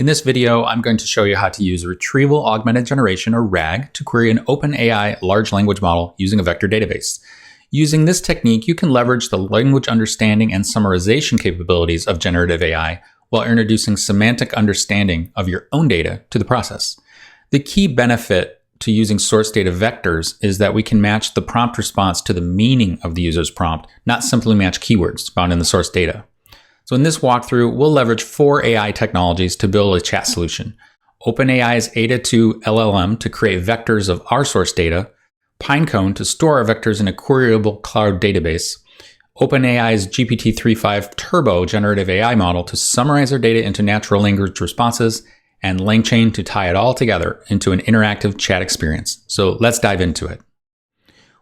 In this video, I'm going to show you how to use Retrieval Augmented Generation, or RAG, to query an OpenAI large language model using a vector database. Using this technique, you can leverage the language understanding and summarization capabilities of generative AI while introducing semantic understanding of your own data to the process. The key benefit to using source data vectors is that we can match the prompt response to the meaning of the user's prompt, not simply match keywords found in the source data. So in this walkthrough, we'll leverage 4 AI technologies to build a chat solution. OpenAI's Ada 2 LLM to create vectors of our source data, Pinecone to store our vectors in a queryable cloud database, OpenAI's GPT-3.5 Turbo generative AI model to summarize our data into natural language responses, and LangChain to tie it all together into an interactive chat experience. So let's dive into it.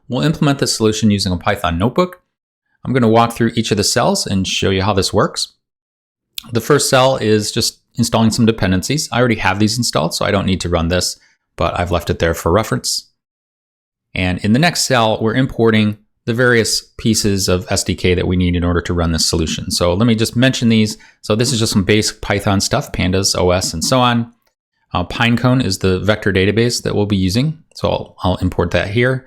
We'll implement this solution using a Python notebook. I'm going to walk through each of the cells and show you how this works. The first cell is just installing some dependencies. I already have these installed, so I don't need to run this, but I've left it there for reference. And in the next cell, we're importing the various pieces of SDK that we need in order to run this solution. So let me just mention these. So this is just some basic Python stuff, pandas, OS, and so on. Pinecone is the vector database that we'll be using. So I'll import that here.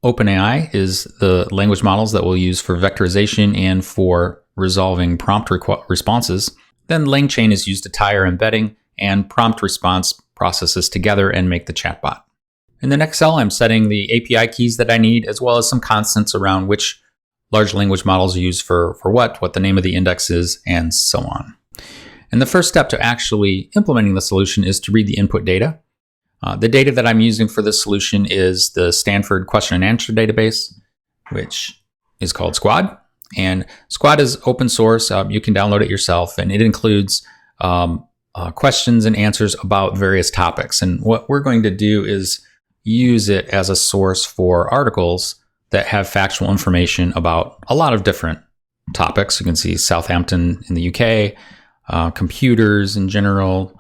OpenAI is the language models that we'll use for vectorization and for resolving prompt responses. Then LangChain is used to tie our embedding and prompt response processes together and make the chatbot. In the next cell, I'm setting the API keys that I need, as well as some constants around which large language models use for what the name of the index is, and so on. And the first step to actually implementing the solution is to read the input data. The data that I'm using for this solution is the Stanford question and answer database, which is called Squad. And Squad is open source. You can download it yourself, and it includes questions and answers about various topics. And what we're going to do is use it as a source for articles that have factual information about a lot of different topics. You can see Southampton in the UK, computers in general,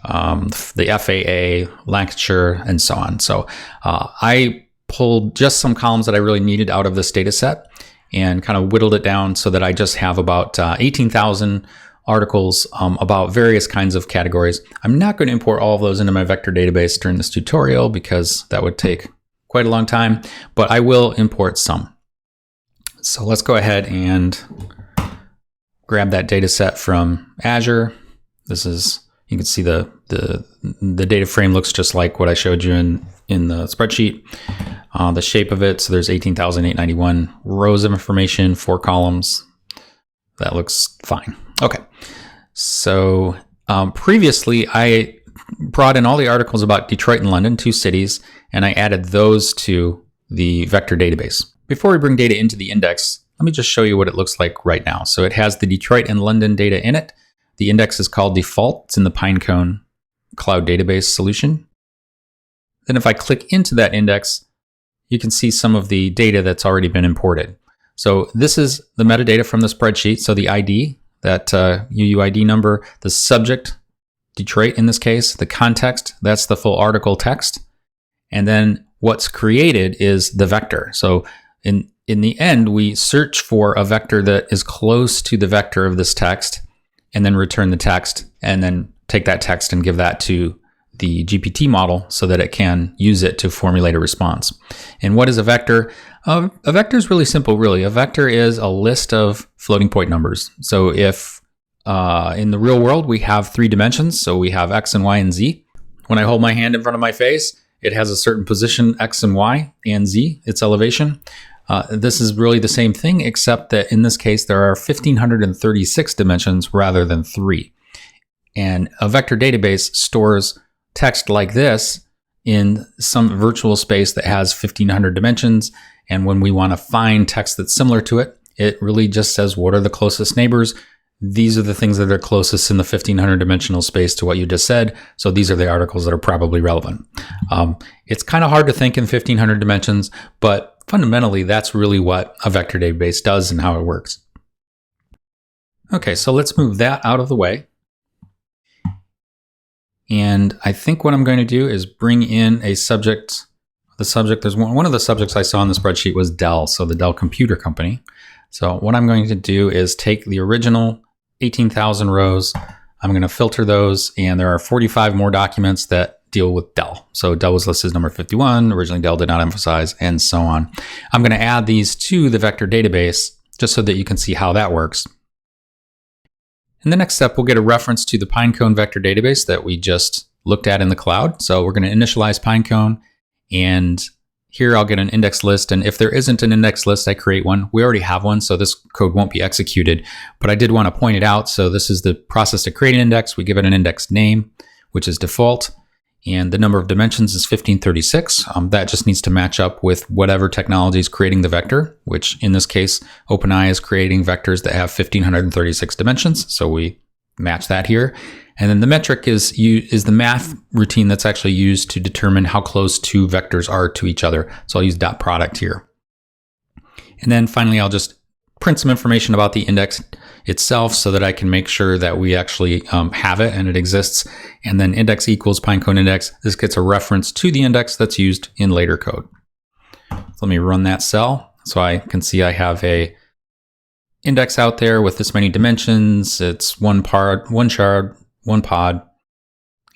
the FAA, Lancashire, and so on. So I pulled just some columns that I really needed out of this data set and kind of whittled it down so that I just have about 18,000 articles about various kinds of categories. I'm not going to import all of those into my vector database during this tutorial because that would take quite a long time, but I will import some. So let's go ahead and grab that data set from Azure. This is, you can see the data frame looks just like what I showed you in the spreadsheet. The shape of it, so there's 18,891 rows of information, 4 columns. That looks fine. Okay, so previously I brought in all the articles about Detroit and London, 2 cities, and I added those to the vector database. Before we bring data into the index, let me just show you what it looks like right now. So it has the Detroit and London data in it. The index is called default. It's in the Pinecone Cloud Database solution. Then if I click into that index, you can see some of the data that's already been imported. So this is the metadata from the spreadsheet. So the ID, that UUID number, the subject, Detroit in this case, the context, that's the full article text. And then what's created is the vector. So in the end, we search for a vector that is close to the vector of this text and then return the text and then take that text and give that to the GPT model so that it can use it to formulate a response. And what is a vector? A vector is really simple, really. A vector is a list of floating point numbers. So if in the real world, we have 3 dimensions, so we have X and Y and Z. When I hold my hand in front of my face, it has a certain position, X and Y, and Z, its elevation. This is really the same thing, except that in this case, there are 1,536 dimensions rather than 3. And a vector database stores text like this in some virtual space that has 1,500 dimensions. And when we want to find text that's similar to it, it really just says, what are the closest neighbors? These are the things that are closest in the 1,500 dimensional space to what you just said. So these are the articles that are probably relevant. It's kind of hard to think in 1,500 dimensions, but fundamentally, that's really what a vector database does and how it works. Okay, so let's move that out of the way. And I think what I'm going to do is bring in a subject. The subject, there's one of the subjects I saw in the spreadsheet was Dell, so the Dell Computer Company. So what I'm going to do is take the original 18,000 rows I'm going to filter those, and there are 45 more documents that deal with Dell. So Dell was listed as number 51. Originally, Dell did not emphasize, and so on. I'm going to add these to the vector database just so that you can see how that works. In the next step, we'll get a reference to the Pinecone vector database that we just looked at in the cloud. So we're going to initialize Pinecone, and here I'll get an index list. And if there isn't an index list, I create one. We already have one, so this code won't be executed. But I did want to point it out. So this is the process to create an index. We give it an index name, which is default. And the number of dimensions is 1536. That just needs to match up with whatever technology is creating the vector, which in this case, OpenAI is creating vectors that have 1536 dimensions. So we match that here. And then the metric is the math routine that's actually used to determine how close two vectors are to each other. So I'll use dot product here. And then finally, I'll just print some information about the index itself so that I can make sure that we actually have it and it exists. And then index equals Pinecone index. This gets a reference to the index that's used in later code. So let me run that cell so I can see I have a index out there with this many dimensions. It's one shard, one pod,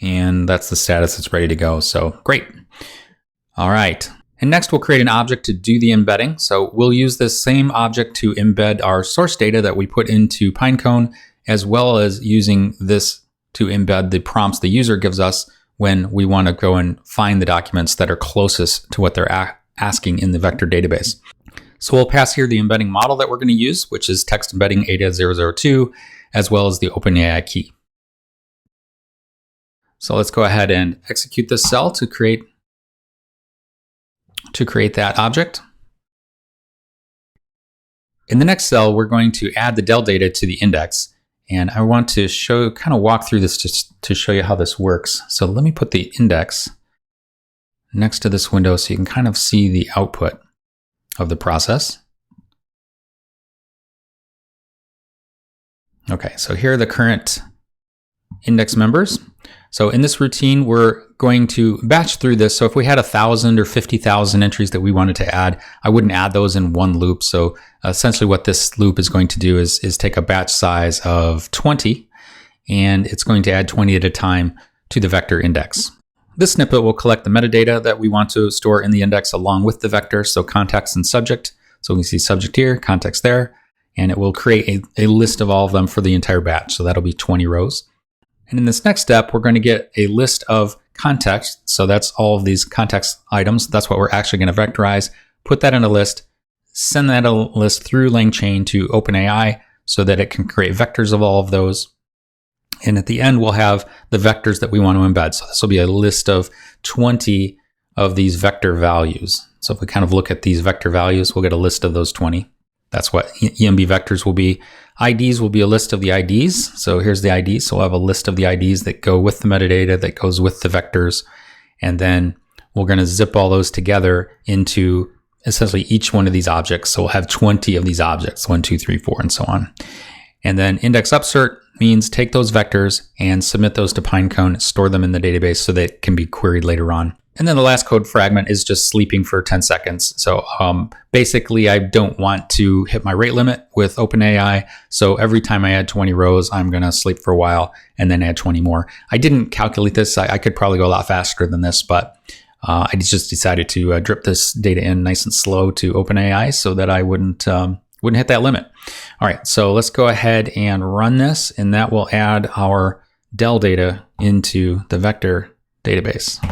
and that's the status. It's ready to go. So great. All right. And next we'll create an object to do the embedding. So we'll use this same object to embed our source data that we put into Pinecone, as well as using this to embed the prompts the user gives us when we want to go and find the documents that are closest to what they're asking in the vector database. So we'll pass here the embedding model that we're going to use, which is text embedding ADA002, as well as the OpenAI key. So let's go ahead and execute this cell to create that object. In the next cell, we're going to add the Dell data to the index. And I want to kind of walk through this just to show you how this works. So let me put the index next to this window so you can kind of see the output of the process. Okay, so here are the current index members. So in this routine, we're going to batch through this. So if we had 1,000 or 50,000 entries that we wanted to add, I wouldn't add those in one loop. So essentially what this loop is going to do is take a batch size of 20, and it's going to add 20 at a time to the vector index. This snippet will collect the metadata that we want to store in the index along with the vector. So context and subject. So we can see subject here, context there, and it will create a list of all of them for the entire batch. So that'll be 20 rows. And in this next step, we're going to get a list of context. So that's all of these context items. That's what we're actually going to vectorize, put that in a list, send that a list through LangChain to OpenAI so that it can create vectors of all of those. And at the end, we'll have the vectors that we want to embed. So this will be a list of 20 of these vector values. So if we kind of look at these vector values, we'll get a list of those 20. That's what EMB vectors will be. IDs will be a list of the IDs. So here's the IDs. So we'll have a list of the IDs that go with the metadata that goes with the vectors. And then we're going to zip all those together into essentially each one of these objects. So we'll have 20 of these objects, 1, 2, 3, 4, and so on. And then index upsert means take those vectors and submit those to Pinecone, store them in the database so that it can be queried later on. And then the last code fragment is just sleeping for 10 seconds. So basically, I don't want to hit my rate limit with OpenAI. So every time I add 20 rows, I'm going to sleep for a while and then add 20 more. I didn't calculate this. I could probably go a lot faster than this, but I just decided to drip this data in nice and slow to OpenAI so that I wouldn't hit that limit. All right, so let's go ahead and run this, and that will add our Dell data into the vector database.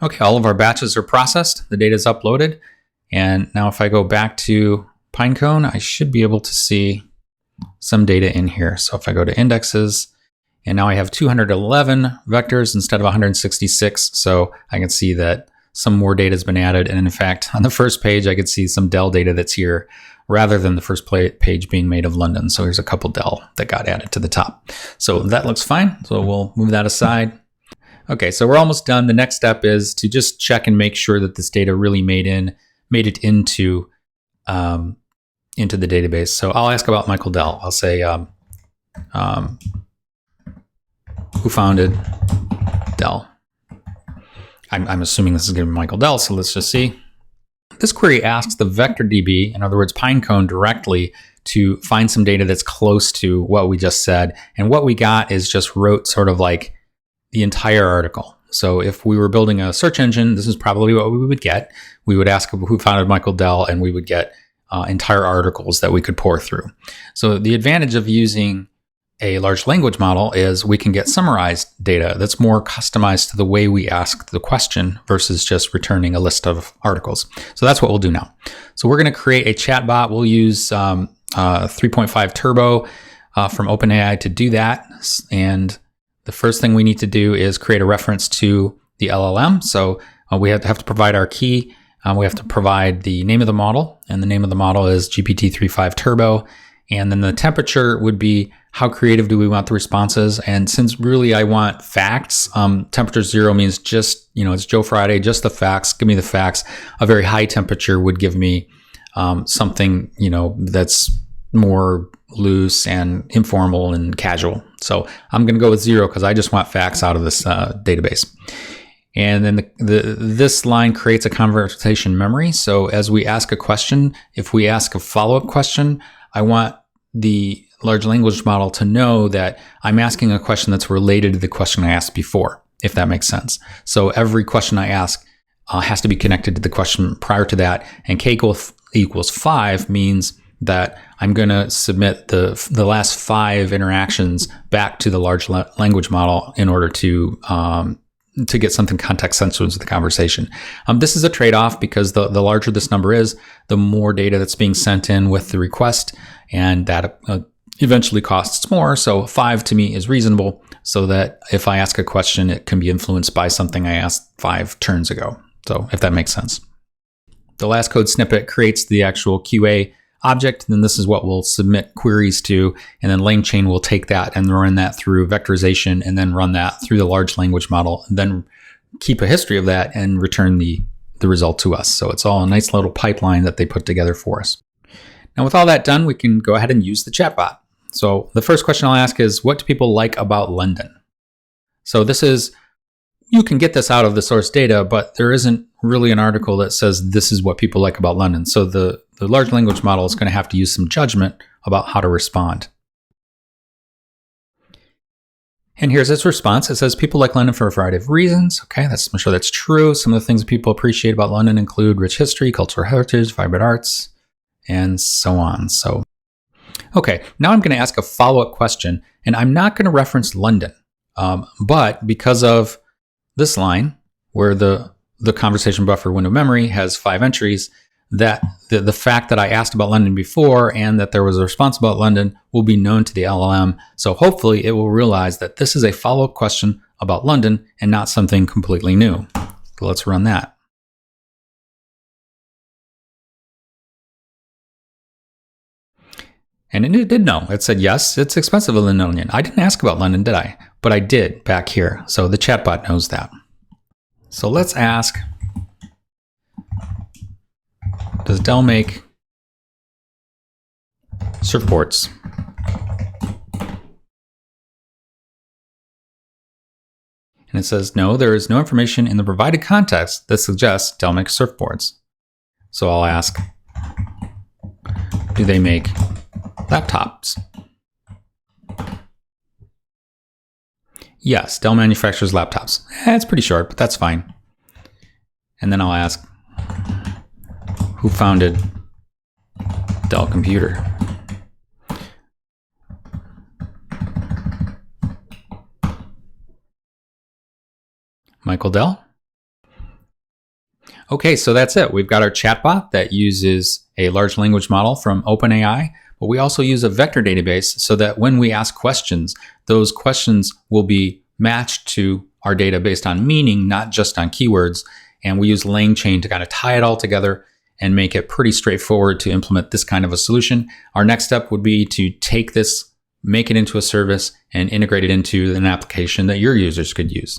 Okay, all of our batches are processed. The data is uploaded. And now if I go back to Pinecone, I should be able to see some data in here. So if I go to indexes, and now I have 211 vectors instead of 166. So I can see that some more data has been added. And in fact, on the first page, I could see some Dell data that's here rather than the first page being made of London. So here's a couple Dell that got added to the top. So that looks fine. So we'll move that aside. Okay, so we're almost done. The next step is to just check and make sure that this data really made it into the database. So I'll ask about Michael Dell. I'll say, who founded Dell? I'm assuming this is going to be Michael Dell, so let's just see. this query asks the vector DB, in other words, Pinecone, directly to find some data that's close to what we just said. And what we got is just wrote sort of like the entire article. So if we were building a search engine, this is probably what we would get. We would ask who founded Michael Dell, and we would get entire articles that we could pour through. So the advantage of using a large language model is we can get summarized data that's more customized to the way we ask the question versus just returning a list of articles. So that's what we'll do now. So we're going to create a chatbot. We'll use 3.5 Turbo from OpenAI to do that. And the first thing we need to do is create a reference to the LLM. So we have to provide our key. We have to provide the name of the model, and the name of the model is GPT-3.5 Turbo. And then the temperature would be how creative do we want the responses. And since really I want facts, temperature 0 means just, it's Joe Friday, just the facts. Give me the facts. A very high temperature would give me something, that's more loose and informal and casual. So I'm going to go with 0 because I just want facts out of this database. And then this line creates a conversation memory. So as we ask a question, if we ask a follow-up question, I want the large language model to know that I'm asking a question that's related to the question I asked before, if that makes sense. So every question I ask has to be connected to the question prior to that. And k equals 5 means that I'm going to submit the last 5 interactions back to the large language model in order to get something context sensitive to the conversation. This is a trade-off because the larger this number is, the more data that's being sent in with the request, and that eventually costs more. So 5 to me is reasonable, so that if I ask a question, it can be influenced by something I asked 5 turns ago. So if that makes sense. The last code snippet creates the actual QA object, and then this is what we'll submit queries to, and then LangChain will take that and run that through vectorization, and then run that through the large language model, and then keep a history of that and return the result to us. So it's all a nice little pipeline that they put together for us. Now with all that done, we can go ahead and use the chatbot. So the first question I'll ask is, what do people like about London? So this is, you can get this out of the source data, but there isn't really an article that says this is what people like about London. So the large language model is going to have to use some judgment about how to respond. And here's its response. It says people like London for a variety of reasons. Okay, I'm sure that's true. Some of the things people appreciate about London include rich history, cultural heritage, vibrant arts, and so on. So, okay, now I'm going to ask a follow-up question, and I'm not going to reference London. But because of this line, where the conversation buffer window memory has 5 entries, that the fact that I asked about London before and that there was a response about London will be known to the LLM. So hopefully it will realize that this is a follow-up question about London and not something completely new. So let's run that. And it did know. It said, yes, it's expensive in London. I didn't ask about London, did I? But I did back here. So the chatbot knows that. So let's ask, does Dell make surfboards? And it says, no, there is no information in the provided context that suggests Dell makes surfboards. So I'll ask, do they make laptops? Yes, Dell manufactures laptops. It's pretty short, but that's fine. And then I'll ask, who founded Dell Computer? Michael Dell? Okay, so that's it. We've got our chatbot that uses a large language model from OpenAI, but we also use a vector database so that when we ask questions, those questions will be matched to our data based on meaning, not just on keywords. And we use LangChain to kind of tie it all together and make it pretty straightforward to implement this kind of a solution. Our next step would be to take this, make it into a service, and integrate it into an application that your users could use.